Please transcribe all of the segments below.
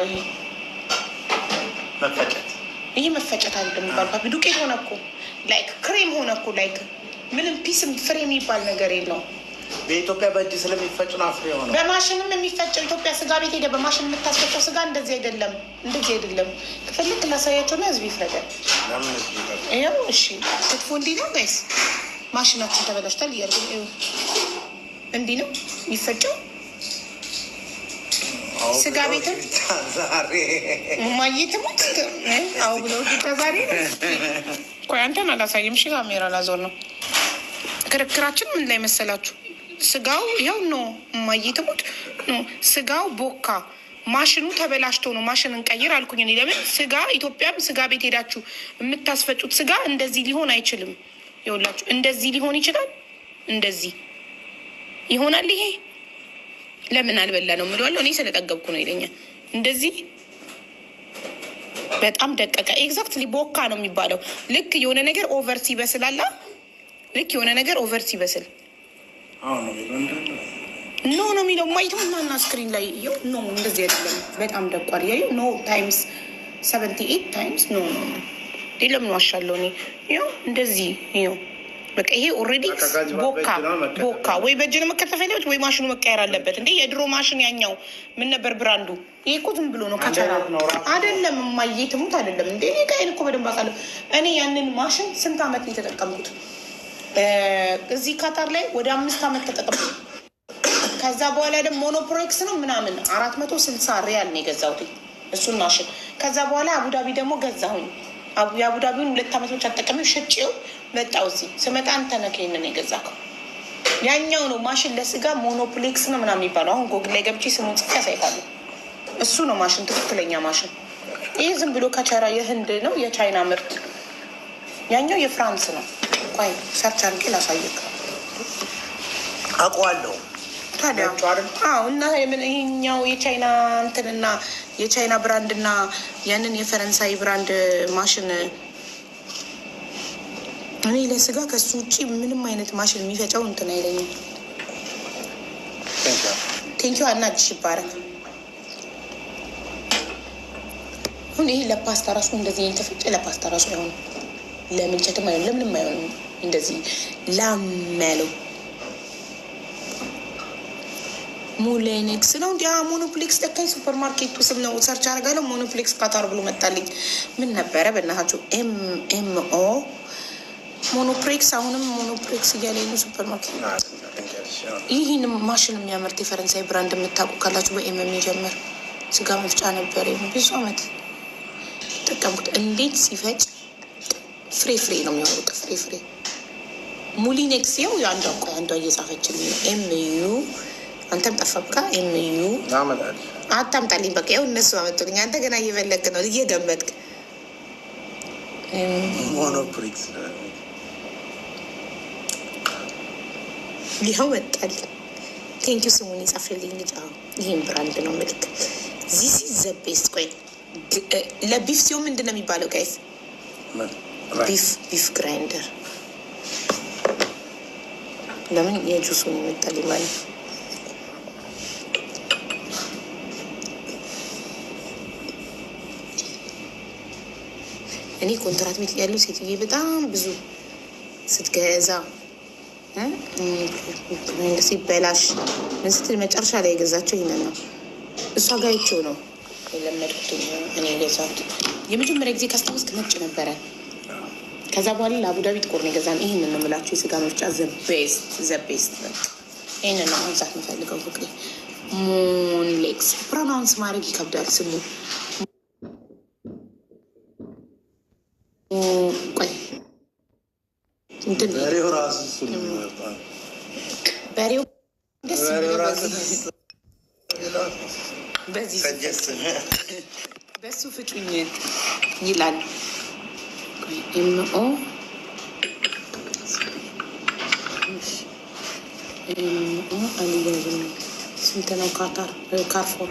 የሚባለው? ይሄ መፈጨት ይሄ መፈጨት አይደለም የሚባለው። ዱቄት ሆነ እኮ ላይክ ክሬም ሆነ እኮ ላይክ ምንም ፒስም ፍሬ የሚባል ነገር የለውም። በኢትዮጵያ በእጅ ስለሚፈጭ ነው ፍሬ ሆነ። በማሽንም የሚፈጨው ኢትዮጵያ ስጋ ቤት ሄደ በማሽን የምታስፈጨው ስጋ እንደዚህ አይደለም፣ እንደዚህ አይደለም። ክፍልክ ላሳያቸው ነው። ህዝብ ይፍረዳል። ይኸው እሺ፣ ክትፎ እንዲህ ነው ጋይስ። ማሽናችን ተበላሽቷል እያሉ እንዲህ ነው የሚፈጨው። ስጋ ቤትም ማየትም አሁ ብለው ዛሬ ቆይ አንተን አላሳይም። እሺ ካሜራ ላዞር ነው። ክርክራችን ምን ላይ መሰላችሁ? ስጋው ይኸው ነው ማየትሙት ነው። ስጋው ቦካ፣ ማሽኑ ተበላሽቶ ነው። ማሽን እንቀይር አልኩኝ እኔ። ለምን ስጋ ኢትዮጵያም ስጋ ቤት ሄዳችሁ የምታስፈጩት ስጋ እንደዚህ ሊሆን አይችልም። ይኸውላችሁ እንደዚህ ሊሆን ይችላል፣ እንደዚህ ይሆናል። ይሄ ለምን አልበላ ነው የምለዋለሁ እኔ ስለጠገብኩ ነው ይለኛል። እንደዚህ በጣም ደቀቀ። ኤግዛክትሊ ቦካ ነው የሚባለው። ልክ የሆነ ነገር ኦቨር ሲበስል አላ ልክ የሆነ ነገር ኦቨር ሲበስል ኖ ነው የሚለው። ማየት ምናና ስክሪን ላይ ይኸው ኖ እንደዚህ አይደለም። በጣም ደቋል። ያዩ ኖ ታይምስ 78 ታይምስ ኖ ኖ ኖ ለምን ዋሻለሁ እኔ? ይኸው እንደዚህ ይኸው በቃ ይሄ ኦልሬዲ ቦካ። ወይ በእጅ ነው መከተፍ ያለበት ወይ ማሽኑ መቀየር አለበት። እንዴ የድሮ ማሽን ያኛው ምን ነበር ብራንዱ? ይሄ እኮ ዝም ብሎ ነው ከቻላ አይደለም። ማየትሙት አይደለም እንዴ እኔ ጋይን እኮ በደንብ አውቃለሁ። እኔ ያንን ማሽን ስንት አመት ነው የተጠቀምኩት? እዚህ ካታር ላይ ወደ 5 አመት ተጠቀምኩ። ከዛ በኋላ ደግሞ ሞኖፕሮክስ ነው ምናምን 460 ሪያል ነው የገዛሁት እሱን ማሽን። ከዛ በኋላ አቡዳቢ ደግሞ ገዛሁኝ። የአቡዳቢውን 2 አመት ብቻ ተጠቀሚው ሸጬው መጣው። እዚህ ስመጣ አንተ ነህ ይሄንን የገዛከው። ያኛው ነው ማሽን ለስጋ ሞኖፕሌክስ ነው ምናምን የሚባለው። አሁን ጎግል ላይ ገብቼ ስሙን ጽፌ ያሳይታለሁ። እሱ ነው ማሽን፣ ትክክለኛ ማሽን። ይሄ ዝም ብሎ ከቸራ የህንድ ነው የቻይና ምርት። ያኛው የፍራንስ ነው። ቆይ ሰርች አድርጌ ላሳየክ። አውቀዋለሁ ታዲያ። አዎ። እና ይሄኛው የቻይና እንትንና የቻይና ብራንድ እና ያንን የፈረንሳይ ብራንድ ማሽን እኔ ለስጋ ከሱ ውጭ ምንም አይነት ማሽን የሚፈጨው እንትን አይለኝም። ቴንኪው አናጅሽ ይባላል። አሁን ይሄ ለፓስታ ራሱ እንደዚህ የተፈጨ ለፓስታ ራሱ አይሆንም። ለምንቸትም አይሆንም፣ ለምንም አይሆንም። እንደዚህ ላም ያለው ሙሌኔክስ ነው እንዲ ሞኖፕሌክስ ደካኝ ሱፐር ማርኬቱ ስም ነው። ሰርች አደርጋለሁ ሞኖፕሌክስ ካታር ብሎ መጣልኝ። ምን ነበረ በእናታችሁ? ኤምኦ ሞኖፕሌክስ። አሁንም ሞኖፕሌክስ እያለኝ ነው ሱፐር ማርኬት። ይህን ማሽን የሚያመርት የፈረንሳይ ብራንድ የምታውቁ ካላችሁ በኤም የሚጀምር ስጋ መፍጫ ነበር። ብዙ አመት ጠቀምኩት። እንዴት ሲፈጭ ፍሬ ፍሬ ነው የሚሆኑት። ፍሬ ፍሬ ሙሊኔክስ ያው የአንዷ ቆይ አንዷ እየጻፈችልኝ ነው። ኤምዩ አንተም ጠፋብካ። ኤምዩ አታምጣልኝ። በቃ ያው እነሱ አመጡልኝ። አንተ ገና እየፈለግ ነው እየገመጥክ። ሞኖፕሌክስ ይኸው መጣል። ቴንኪው ስሙን የጻፈልኝ ልጅ። ይህን ብራንድ ነው ምልክ ዚሲ ዘቤስት። ቆይ ለቢፍ ሲሆን ምንድን ነው የሚባለው ጋይስ? ቢፍ ግራይንደር። ለምን የጁሱን ይመጣል ማለት እኔ ኮንትራት ቤት ያለው ሴትዬ በጣም ብዙ ስትገዛ ሲበላሽ ምን ስትል መጨረሻ ላይ የገዛቸው ይሄንን ነው። እሷ ጋይቸው ነው የለመድኩት እኔ የገዛሁት። የመጀመሪያ ጊዜ ካስታወስክ ነጭ ነበረ። ከዛ በኋላ ለአቡዳቢ ጥቁር ነው የገዛን። ይህንን ነው የምላቸው የስጋ መፍጫ ዘቤስት። ይህንን ነው ማንሳት የምፈልገው። ፍቅሬ ሞንሌክስ ፕሮናውንስ ማድረግ ይከብዳል ስሙ። ቆይ በሬው ራሱ በሬው ደስ በዚህ በሱ ፍጩኝ ይላል። ኤምኦ አልያዝም። ስንት ነው? ካርፎር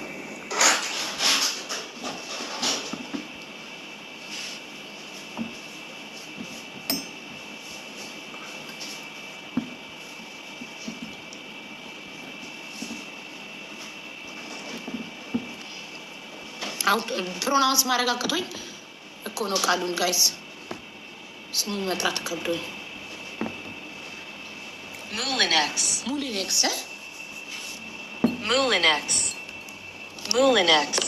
ፕሮናውንስ ማረጋግጦኝ እኮ ነው ቃሉን ጋይስ ስሙ መጥራት ከብዶኝ። ሙሊኔክስ ሙሊኔክስ ሙሊኔክስ ሙሊኔክስ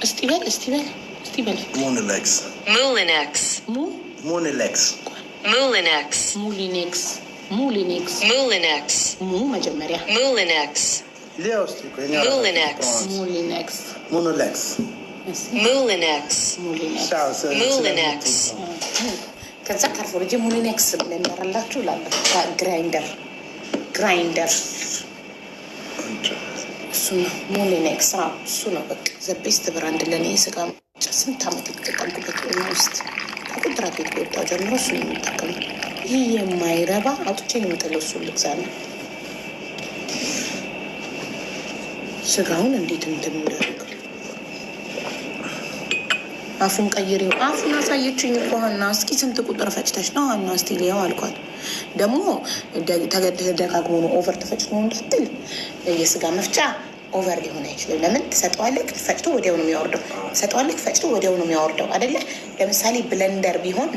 እስቲ በል ሙኒሌክስ ሙሊኔክስ ሙኒሌክስ ሙሊኔክስ ሙሊኔክስ ሙሊኔክስ ሙ መጀመሪያ ሙሊኔክስ ሊያውስ ሙሊኔክስ ሙኒሌክስ ሙሊኔክስ ሙሊኔክስ ከዛ ካርፎሎጂ ሙሊኔክስ ብለን እንዳላችሁ ግራይንደር እሱ ነው ሙሊኔክስ። እሱ ነው በቃ ዘቤስት ብራንድ ለእኔ ስጋ ስንት ዓመት የተጠቀምኩበት ውስጥ ከቁጥራት ቤት ከወጣሁ ጀምሮ እሱ ነው የምጠቀመው። ይህ የማይረባ አውጥቼ ነው የምጥለው። እሱ ልግዛ ነው ስጋውን እንዴት እንደምንዳረግ አፉን ቀይሬው አፉን አሳየችኝ እኮ ሀና። እስኪ ስንት ቁጥር ፈጭተሽ ነው ሀና? እስቲ ሊያው አልኳት። ደግሞ ተደጋግሞ ነው ኦቨር ተፈጭቶ ነው እንዳትል። የስጋ መፍጫ ኦቨር ሊሆን አይችልም። ለምን ትሰጠዋለህ፣ ፈጭቶ ወዲያው ነው የሚያወርደው። ትሰጠዋለህ፣ ፈጭቶ ወዲያው ነው የሚያወርደው አይደለ? ለምሳሌ ብለንደር ቢሆን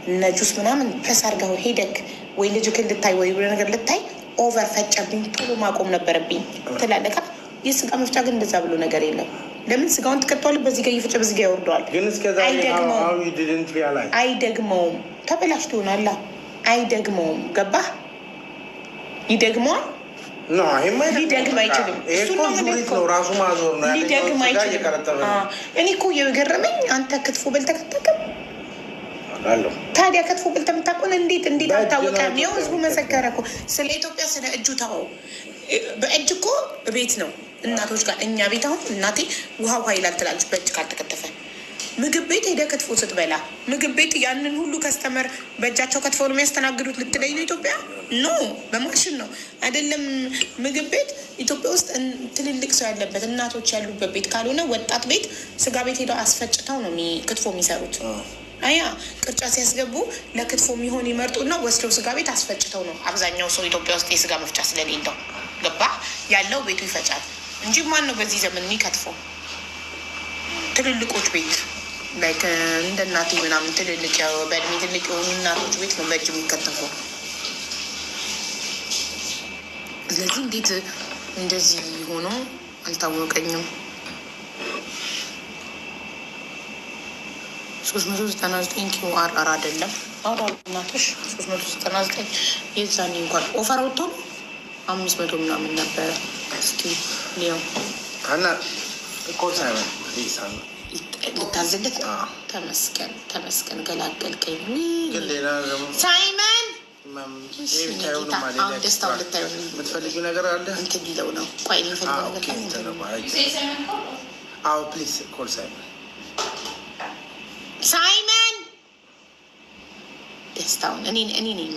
እነ ጁስ ምናምን ፕረስ አድርገው ሄደግ ወይ ልጅክን ልታይ ወይ ነገር ልታይ ኦቨር ፈጨብኝ ቶሎ ማቆም ነበረብኝ ትላለካ። የስጋ መፍጫ ግን እንደዛ ብሎ ነገር የለም። ለምን ስጋውን ትከተዋለህ፣ በዚህ ጋር እየፈጨ በዚህ ጋር ያወርደዋል። አይደግመውም። ተበላሽቶ ይሆናላ። አይደግመውም። ገባህ? ይደግመዋል። ሊደግም አይችልም። ራሱ ማዞር ነው። ሊደግም አይችልም። እኔ እኮ የገረመኝ አንተ ክትፎ በልተህ አታውቅም? ታዲያ ክትፎ በልተህ የምታውቀውን እንዴት አልታወቀም? ይኸው ህዝቡ መሰከረ እኮ። ስለ ኢትዮጵያ ስለ እጁ ታው በእጅ እኮ ቤት ነው እናቶች ጋር። እኛ ቤት አሁን እናቴ ውሃ ይላል ትላለች በእጅ ካልተከተፈ። ምግብ ቤት ሄደህ ክትፎ ስትበላ ምግብ ቤት ያንን ሁሉ ከስተመር በእጃቸው ክትፎ ነው የሚያስተናግዱት ልትለኝ ነው? ኢትዮጵያ ኖ በማሽን ነው አይደለም። ምግብ ቤት ኢትዮጵያ ውስጥ ትልልቅ ሰው ያለበት እናቶች ያሉበት ቤት ካልሆነ ወጣት ቤት ስጋ ቤት ሄደው አስፈጭተው ነው ክትፎ የሚሰሩት። አያ ቅርጫ ሲያስገቡ ለክትፎ የሚሆን ይመርጡና ወስደው ስጋ ቤት አስፈጭተው ነው። አብዛኛው ሰው ኢትዮጵያ ውስጥ የስጋ መፍጫ ስለሌለው ገባ ያለው ቤቱ ይፈጫል እንጂ ማን ነው በዚህ ዘመን የሚከትፈው? ትልልቆች ቤት ላይክ እንደ እናቴ ምናምን ትልልቅ በእድሜ ትልቅ የሆኑ እናቶች ቤት ነው በእጅ የሚከተፈው። ስለዚህ እንዴት እንደዚህ ሆኖ አልታወቀኝም። 399 ኪዋር አይደለም አውራ እናቶች 399 የዛኔ እንኳን ኦፈር ወጥቶ 500 ምናምን ነበረ። እስኪ ሊያው አና ልታዝለት። ተመስገን ገላገልከኝ ሳይመን። ደስታውን ልታየው የምትፈልጊው ነገር አለ እንትን ሊለው ነው። ቆይ የሚፈልገው ነገር ሳይመን ደስታውን እኔ ነኝ